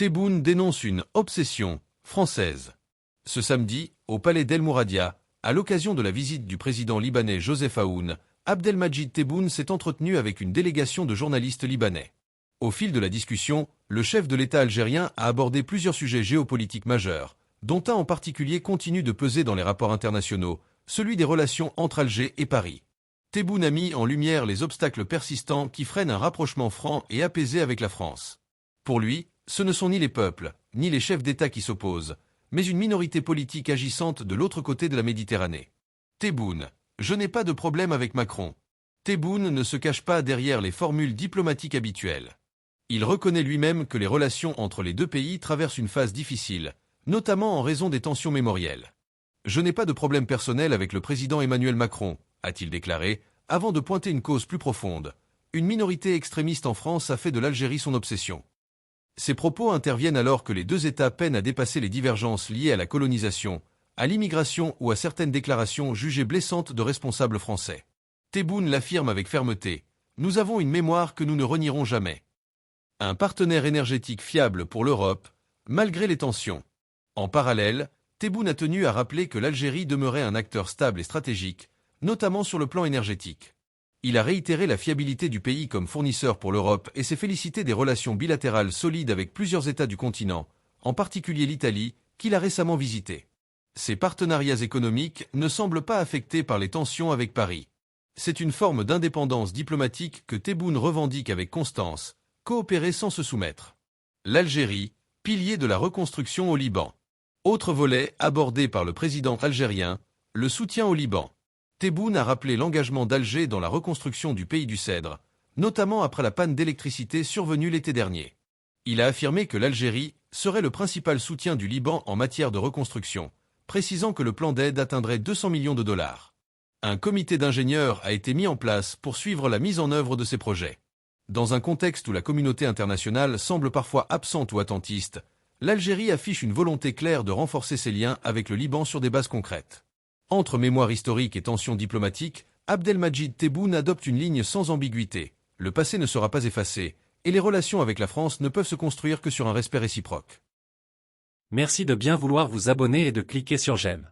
Tebboune dénonce une « obsession » française. Ce samedi, au palais d'El Mouradia, à l'occasion de la visite du président libanais Joseph Aoun, Abdelmadjid Tebboune s'est entretenu avec une délégation de journalistes libanais. Au fil de la discussion, le chef de l'État algérien a abordé plusieurs sujets géopolitiques majeurs, dont un en particulier continue de peser dans les rapports internationaux, celui des relations entre Alger et Paris. Tebboune a mis en lumière les obstacles persistants qui freinent un rapprochement franc et apaisé avec la France. Pour lui, ce ne sont ni les peuples, ni les chefs d'État qui s'opposent, mais une minorité politique agissante de l'autre côté de la Méditerranée. Tebboune: je n'ai pas de problème avec Macron. Tebboune ne se cache pas derrière les formules diplomatiques habituelles. Il reconnaît lui-même que les relations entre les deux pays traversent une phase difficile, notamment en raison des tensions mémorielles. Je n'ai pas de problème personnel avec le président Emmanuel Macron, a-t-il déclaré, avant de pointer une cause plus profonde. Une minorité extrémiste en France a fait de l'Algérie son obsession. Ces propos interviennent alors que les deux États peinent à dépasser les divergences liées à la colonisation, à l'immigration ou à certaines déclarations jugées blessantes de responsables français. Tebboune l'affirme avec fermeté: nous avons une mémoire que nous ne renierons jamais. Un partenaire énergétique fiable pour l'Europe, malgré les tensions. En parallèle, Tebboune a tenu à rappeler que l'Algérie demeurait un acteur stable et stratégique, notamment sur le plan énergétique. Il a réitéré la fiabilité du pays comme fournisseur pour l'Europe et s'est félicité des relations bilatérales solides avec plusieurs États du continent, en particulier l'Italie, qu'il a récemment visité. Ces partenariats économiques ne semblent pas affectés par les tensions avec Paris. C'est une forme d'indépendance diplomatique que Tebboune revendique avec constance, coopérer sans se soumettre. L'Algérie, pilier de la reconstruction au Liban. Autre volet abordé par le président algérien, le soutien au Liban. Tebboune a rappelé l'engagement d'Alger dans la reconstruction du pays du Cèdre, notamment après la panne d'électricité survenue l'été dernier. Il a affirmé que l'Algérie serait le principal soutien du Liban en matière de reconstruction, précisant que le plan d'aide atteindrait 200 millions de dollars. Un comité d'ingénieurs a été mis en place pour suivre la mise en œuvre de ces projets. Dans un contexte où la communauté internationale semble parfois absente ou attentiste, l'Algérie affiche une volonté claire de renforcer ses liens avec le Liban sur des bases concrètes. Entre mémoire historique et tensions diplomatiques, Abdelmadjid Tebboune adopte une ligne sans ambiguïté. Le passé ne sera pas effacé, et les relations avec la France ne peuvent se construire que sur un respect réciproque. Merci de bien vouloir vous abonner et de cliquer sur j'aime.